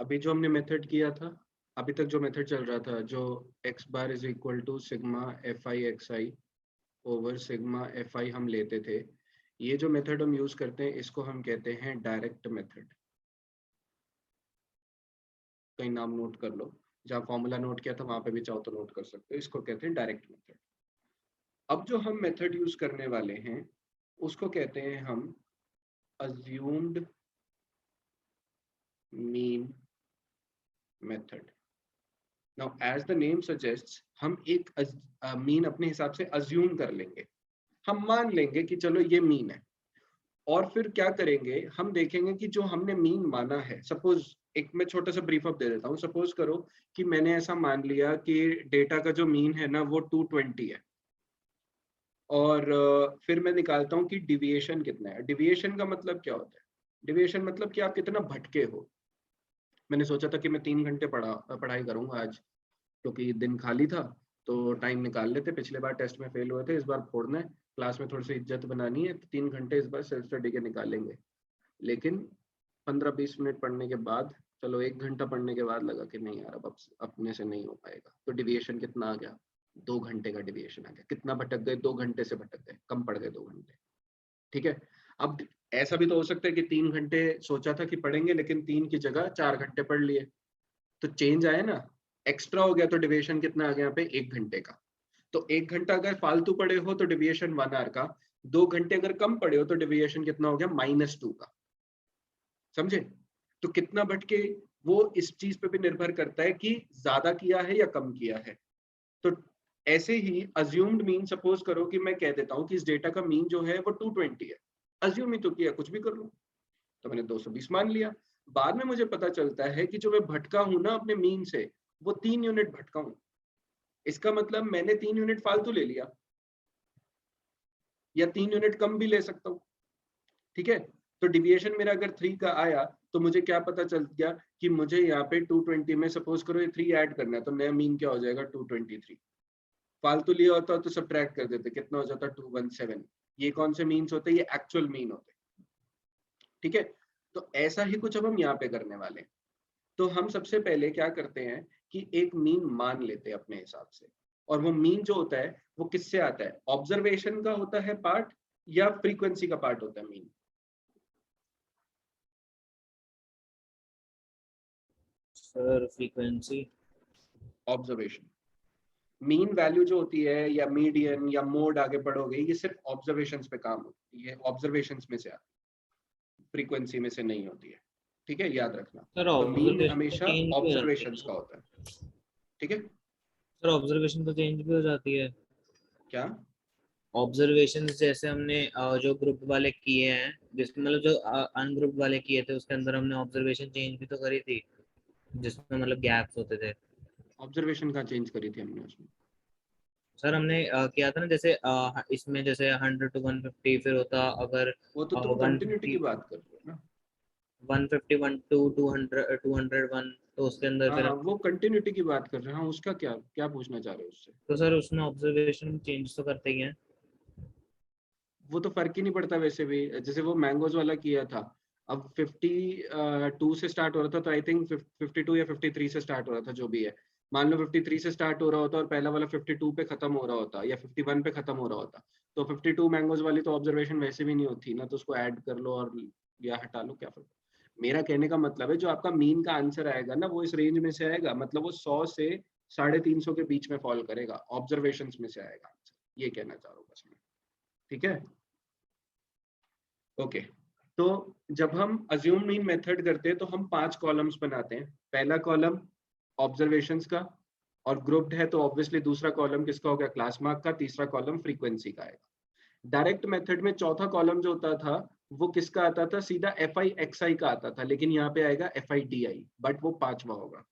अभी जो हमने मेथड किया था, अभी तक जो मेथड चल रहा था, जो x bar is equal to sigma f i x i over sigma f i हम लेते थे, ये जो मेथड हम यूज करते हैं इसको हम कहते हैं डायरेक्ट मेथड। कहीं नाम नोट कर लो, जहाँ फॉर्मूला नोट किया था वहां पे भी चाहो तो नोट कर सकते हो, इसको कहते हैं डायरेक्ट मेथड। अब जो हम मेथड यूज करने वाले हैं उसको कहते हैं हम assumed mean method. Now as the name suggests, हम एक मीन अपने हिसाब से अज्यूम कर लेंगे, हम मान लेंगे कि चलो ये मीन है, और फिर क्या करेंगे, हम देखेंगे कि जो हमने मीन माना है, सपोज एक मैं छोटा सा ब्रीफ अप दे देता हूँ। सपोज करो कि मैंने ऐसा मान लिया कि डेटा का जो मीन है ना वो 220 है, और फिर मैं निकालता हूँ कि डिविएशन कितना है। डिविएशन का मतलब क्या होता है? डिविएशन मतलब कि आप कितना भटके हो। मैंने सोचा था कि मैं 3 घंटे पढ़ाई करूंगा आज, क्योंकि दिन खाली था, तो टाइम निकाल लेते। पिछले बार टेस्ट में फेल हुए थे, इस बार फोड़ना है, क्लास में थोड़ी सी इज्जत बनानी है, तो 3 घंटे इस बार सेल्फ स्टडी के निकालेंगे। लेकिन 15-20 मिनट पढ़ने के बाद, चलो 1 घंटा पढ़ने के बाद लगा कि नहीं यार, अब अपने से नहीं हो पाएगा। तो डिविएशन कितना आ गया? 2 घंटे का डिविएशन आ गया। कितना भटक गए? 2 घंटे से भटक गए, कम पड़ गए 2 घंटे। ठीक है। अब ऐसा भी तो हो सकता है कि 3 घंटे सोचा था कि पढ़ेंगे, लेकिन 3 की जगह 4 घंटे पढ़ लिए, तो चेंज आया ना, एक्स्ट्रा हो गया। तो डिविएशन कितना आ गया यहाँ पे? 1 घंटे का। तो 1 घंटा अगर फालतू पढ़े हो तो डिविएशन 1 आवर का, 2 घंटे अगर कम पढ़े हो तो डिविएशन कितना हो गया? -2 का। समझे? तो कितना भटके, वो इस चीज पे भी निर्भर करता है कि ज्यादा किया है या कम किया है। तो ऐसे ही अज्यूम्ड मीन, सपोज करो कि मैं कह देता हूँ कि इस डेटा का मीन जो है वो 220 है, अज्यूम ही तो किया, कुछ भी कर लो। तो मैंने 220 मान लिया। बाद में मुझे पता चलता है कि जो मैं भटका हूं ना अपने मीन से, वो 3 यूनिट भटका हूं। इसका मतलब मैंने 3 यूनिट फालतू ले लिया, या 3 यूनिट कम भी ले सकता हूँ। ठीक है। तो डिविएशन मेरा अगर 3 का आया, तो मुझे क्या पता चल गया कि मुझे यहाँ पे 220 में, सपोज करो ये 3 ऐड करना है, तो नया मीन क्या हो जाएगा? 223। फालतू लिया होता तो सब्ट्रैक्ट कर देते, कितना हो जाता? 217। ये कौन से मीन्स होते हैं? ये एक्चुअल मीन होते हैं। ठीक है। तो ऐसा ही कुछ अब हम यहाँ पे करने वाले हैं। तो हम सबसे पहले क्या करते हैं कि एक मीन मान लेते हैं अपने हिसाब से, और वो मीन जो होता है वो किससे आता है? ऑब्जर्वेशन का होता है पार्ट, या फ्रीक्वेंसी का पार्ट होता है mean? Sir frequency. Observation. Mean value जो होती है, या मीडियन या मोड आगे पढ़ोगे, ये सिर्फ ऑब्जर्वेशंस पे काम होती है, ये ऑब्जर्वेशंस में से आती है, फ्रीक्वेंसी में से नहीं होती है। ठीक है, याद रखना। सर तो मीन ऑब्जर्वेशन तो हमेशा चेंज भी हो जाती ऑब्जर्वेशंस है। का होता है। ठीक है। सर ऑब्जर्वेशन तो चेंज भी हो जाती है। क्या? ऑब्जर्वेशन जैसे हमने जो ग्रुप वाले किए हैं, जिसमें मतलब जो अनग्रुप वाले किए थे, उसके अंदर हमने ऑब्जर्वेशन चेंज भी तो करी थी, जिसमें मतलब गैप्स होते थे। ऑब्जर्वेशन कहाँ चेंज करी थी हमने उसमें? सर हमने किया था ना, जैसे इसमें जैसे 100 to 150, फिर होता अगर वो तो तुम वन कंटिन्यूटी फिफ्टी की बात कर रहे हो ना। 151 to 201, तो उसके अंदर हाँ फिर हाँ, वो कंटिन्यूटी की बात कर रहे हैं। हाँ, उसका क्या क्या पूछना चाह रहे हो उससे? तो सर उसमें ऑब्जर्वेशन चेंज तो करते ही हैं। वो तो फर्क ही नहीं पड़ता वैसे भी। जैसे वो मैंगोज वाला किया था, अब 52 से स्टार्ट हो रहा था, तो आई थिंक 52 या 53 से स्टार्ट हो रहा था, जो भी है। मान लो 53 से स्टार्ट हो रहा होता और पहला वाला 52 पे खत्म हो रहा होता, या 51 पे खत्म हो रहा होता, तो 52 मैंगोज वाली तो ऑब्जर्वेशन वैसे भी नहीं होती ना, तो उसको ऐड कर लो और या हटा लो, क्या फर्क। मेरा कहने का मतलब है, जो आपका मीन का आंसर आएगा ना, वो इस रेंज में से आएगा, मतलब वो 100 से 350 के बीच में फॉल करेगा, ऑब्जर्वेशन में से आएगा आंसर, ये कहना चाह रहा हूँ बस मैं। ठीक है। ओके। तो जब हम अज्यूम मीन मेथड करते हैं तो हम 5 कॉलम्स बनाते हैं। पहला कॉलम ऑब्जर्वेशंस का, और ग्रुप्ड है तो ऑब्वियसली दूसरा कॉलम किसका होगा? क्लास मार्क का। तीसरा कॉलम फ्रीक्वेंसी का आएगा। डायरेक्ट मेथड में चौथा कॉलम जो होता था वो किसका आता था? सीधा एफ आई एक्स आई का आता था, लेकिन यहाँ पे आएगा F i d I, but वो पांचवा होगा।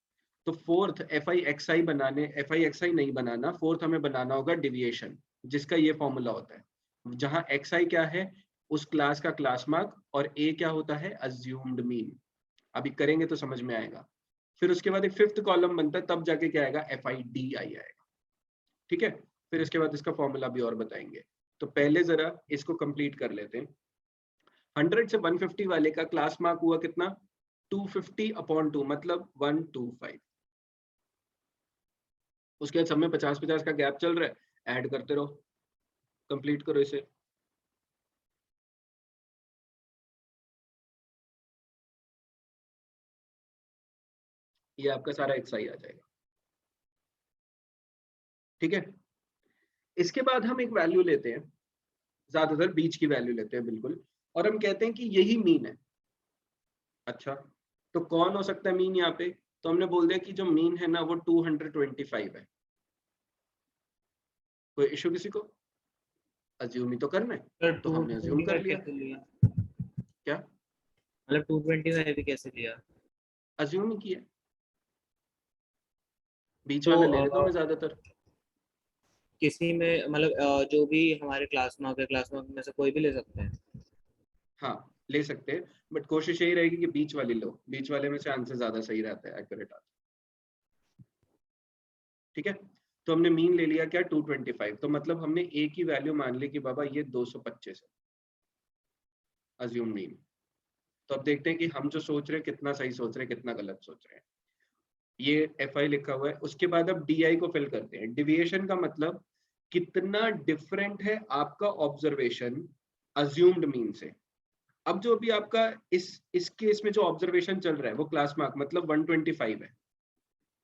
तो फोर्थ एफ आई एक्स आई बनाने, एफ आई एक्स आई नहीं बनाना, फोर्थ हमें बनाना होगा डिविएशन, जिसका ये फॉर्मूला होता है, जहां एक्स आई क्या है? उस क्लास का क्लास मार्क, और ए क्या होता है? Assumed mean. अभी करेंगे तो समझ में आएगा। फिर उसके बाद एक फिफ्थ कॉलम बनता है, तब जाके क्या आएगा? एफ आई डी आई आएगा। ठीक है। फिर इसके बाद इसका फॉर्मूला भी और बताएंगे। तो पहले जरा इसको कंप्लीट कर लेते हैं। 100 से 150 वाले का क्लास मार्क हुआ कितना? 250/2 मतलब 125। उसके बाद सब में 50-50 का गैप चल रहा है, ऐड करते रहो, कंप्लीट करो इसे। ये आपका सारा xi आ जाएगा, ठीक है। इसके बाद हम एक वैल्यू लेते हैं, ज्यादातर बीच की वैल्यू लेते हैं बिल्कुल, और हम कहते हैं कि यही मीन है। अच्छा, तो कौन हो सकता है मीन यहाँ पे? तो हमने बोल दिया कि जो मीन है ना वो 225 है। कोई इशू किसी को? अज्यूम ही तो करना है, सर तो हमने अज्यूम कर 225 लिया। कैसे लिया? क्या? मतलब 225 भी कैसे लिया? अज्यूम ही किया, बीच तो वाला ले लेता हूँ मैं ज्यादातर। किसी में मतलब जो भी हमारे क्लास मार्क में से कोई भी ले सकते हैं? हाँ, ले सकते हैं, बट कोशिश यही रहेगी कि बीच वाली लो, बीच वाले में से आंसर ज्यादा सही रहता है, एक्यूरेट आता है, ठीक है। तो हमने मीन ले लिया क्या, 225। तो मतलब हमने ए की वैल्यू मान ली कि बाबा ये 225 है, अज्यूम मीन। तो अब देखते हैं कि हम जो सोच रहे हैं कितना सही सोच रहे हैं, कितना गलत सोच रहे हैं। ये एफ आई लिखा हुआ है। उसके बाद अब डी आई को फिल करते हैं। डिविएशन का मतलब कितना डिफरेंट है आपका ऑब्जर्वेशन अज्यूम्ड मीन से। अब जो भी आपका इस केस में जो ऑब्जर्वेशन चल रहा है वो क्लास मार्क मतलब 125 है,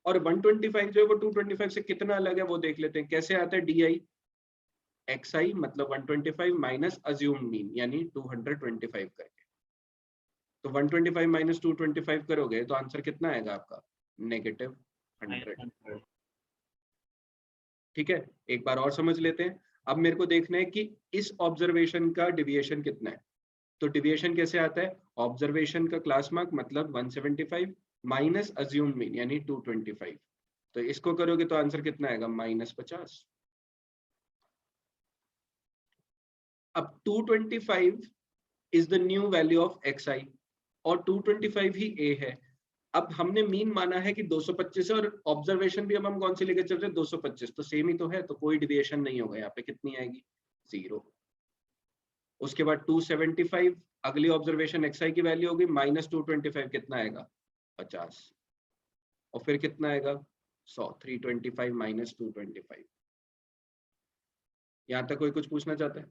और 125 जो है वो 225 से कितना अलग है वो देख लेते हैं। कैसे आता है डी आई, एक्स आई मतलब 125 माइनस अज्यूम्ड मीन यानी 225 करके। तो 125 माइनस 225 करोगे तो आंसर कितना आएगा आपका, -100। 900। ठीक है, एक बार और समझ लेते हैं। अब मेरे को देखना है कि इस ऑब्जर्वेशन का डिविएशन कितना है। तो डिविएशन कैसे आता है, ऑब्जर्वेशन का क्लास मार्क मतलब 175 माइनस अज्यूम्ड मीन यानी 225। तो इसको करोगे तो आंसर कितना आएगा, -50। अब 225 is the new value of x i, और 225 ही ए है। अब हमने मीन माना है कि 225 है, और ऑब्जर्वेशन भी अब हम कौन सी लेके चल रहे हैं, 225, तो सेम ही तो है, तो कोई डिविएशन नहीं होगा यहाँ पे। कितनी आएगी, 0। उसके बाद 275 अगली ऑब्जर्वेशन एक्स आई की वैल्यू होगी, माइनस 225 कितना आएगा, 50। और फिर कितना आएगा, 100। 325 माइनस 225। यहाँ तक कोई कुछ पूछना चाहता है?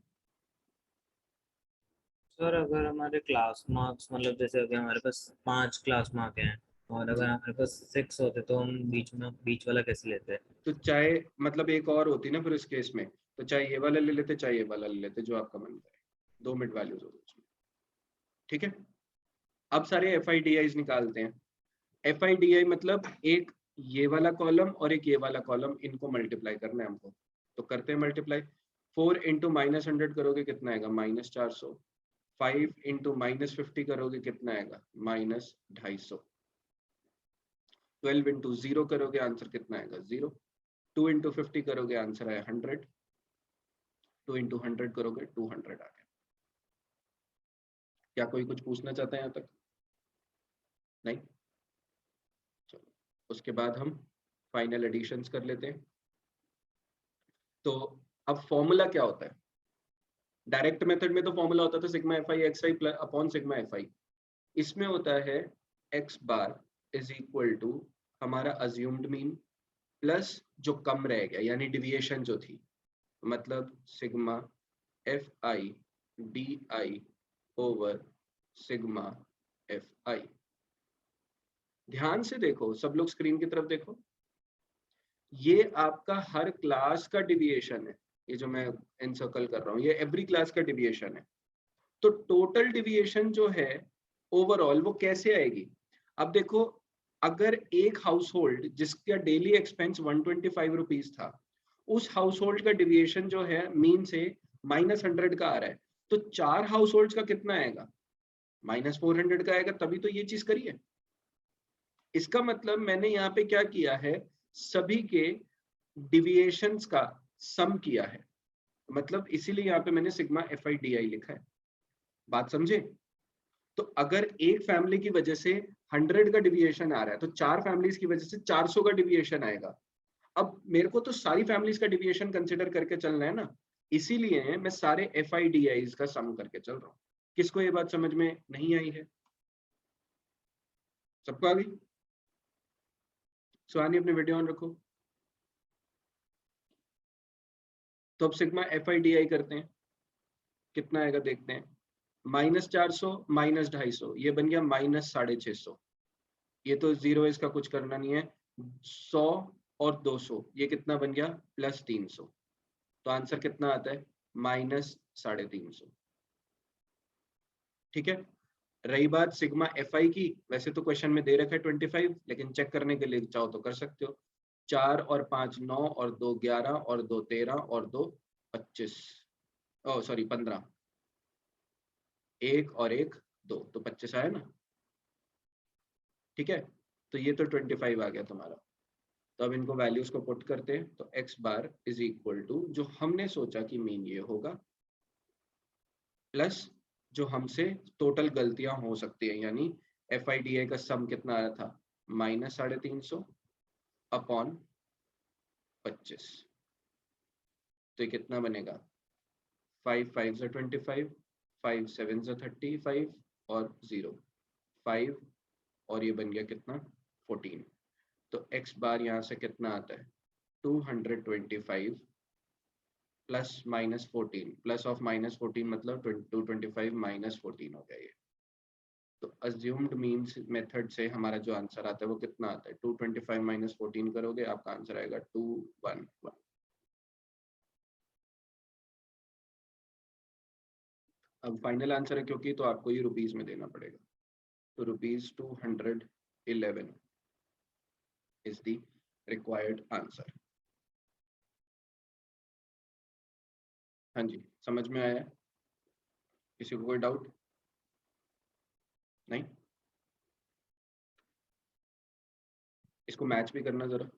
सर अगर हमारे क्लास मार्क्स मतलब जैसे अगर हमारे पास 5 क्लास मार्क हैं और अगर हमारे पास 6 होते तो हम बीच वाला कैसे लेते हैं? तो चाहे मतलब एक और होती ना फिर इस केस में, तो चाहे ये वाला ले लेते, चाहे ये वाला ले लेते, जो आपका मन करे। 2 मिड वैल्यूज होगी उसमें, ठीक है। अब सारे एफ आई डी आईज निकालते हैं। एफ आई डी आई मतलब एक ये वाला कॉलम और एक ये वाला कॉलम, इनको मल्टीप्लाई करना है हमको। तो करते हैं मल्टीप्लाई। 4 इंटू -100 करोगे कितना आएगा, -400। 5 इंटू -50 करोगे कितना आएगा, -250। 12 इंटू 0 करोगे आंसर कितना आएगा, 0। 2 इंटू 50 करोगे आंसर आया 100। 2 इंटू 100 करोगे 200 आ गया। क्या कोई कुछ पूछना चाहता है यहाँ तक? नहीं, चलो उसके बाद हम फाइनल एडिशंस कर लेते हैं। तो अब फॉर्मूला क्या होता है, डायरेक्ट मेथड में तो फॉर्मूला होता था sigma f i x i upon sigma f i. इसमें होता है x bar is equal to हमारा अज्यूम्ड मीन प्लस जो कम रह गया यानी डिविएशन जो थी, मतलब sigma f i d i over sigma f i. ध्यान से देखो, सब लोग स्क्रीन की तरफ देखो। ये आपका हर क्लास का डिविएशन है, ये जो मैं एनसर्कल कर रहा हूँ ये एवरी क्लास का डिविएशन है। तो टोटल डिविएशन जो है ओवरऑल वो कैसे आएगी, अब देखो, अगर एक हाउस होल्ड जिसका डेली एक्सपेंस 125 रुपीज था, उस हाउस होल्ड का डिविएशन जो है मीन से -100 का आ रहा है, तो 4 हाउस होल्ड का कितना आएगा, -400 का आएगा। तभी तो ये चीज करी है। इसका मतलब मैंने यहाँ पे क्या किया है, सभी के डिविएशंस का सम किया है, मतलब इसीलिए यहाँ पे मैंने सिग्मा एफ आई डी आई लिखा है। बात समझे? तो अगर एक फैमिली की वजह से 100 का डिविएशन आ रहा है, तो 4 फैमिलीज की वजह से 400 का डिविएशन आएगा। अब मेरे को तो सारी फैमिलीज का डिविएशन कंसिडर करके चलना है ना, इसीलिए मैं सारे एफ आई डी आईज का सम करके चल रहा हूँ। किसको ये बात समझ में नहीं आई है? सबको आ गई? सुहानी अपनी वीडियो ऑन रखो। तो अब सिग्मा FIDI करते हैं, कितना आएगा देखते हैं। -400 -250, ये बन गया -650। ये तो जीरो, इसका कुछ करना नहीं है। 100 और 200, ये कितना बन गया +300। तो आंसर कितना आता है -350। ठीक है। रही बात सिग्मा FI की, वैसे तो क्वेश्चन में दे रखा है 25, लेकिन चेक करने के लिए चाहो तो कर सकते हो। 4 और 5 9 और 2 11 और 2 13 और 2 25, ओ सॉरी 15, 1 और 1 2, तो 25 आया ना। ठीक है, तो ये तो 25 आ गया तुम्हारा। तो अब इनको वैल्यूज को पुट करते हैं, तो x bar is equal to जो हमने सोचा कि मीन ये होगा, प्लस जो हमसे टोटल गलतियां हो सकती है, यानी FIDI का सम कितना आया था -350 अपॉन 25। तो ये कितना बनेगा 5 5 25, 5 7 35 और 0 5, और ये बन गया कितना 14। तो x बार यहाँ से कितना आता है 225 प्लस -14, प्लस ऑफ -14 मतलब 225 -14 हो गया ये। तो अज्यूम्ड मीन्स मेथड से हमारा जो आंसर आता है वो कितना आता है 225 -14 करोगे, आपका आंसर आएगा 211। अब फाइनल आंसर है क्योंकि, तो आपको ये रुपीस में देना पड़ेगा। तो ₹211 इज द रिक्वायर्ड आंसर। हाँ जी, समझ में आया? किसी को कोई डाउट? नहीं? इसको मैच भी करना जरा।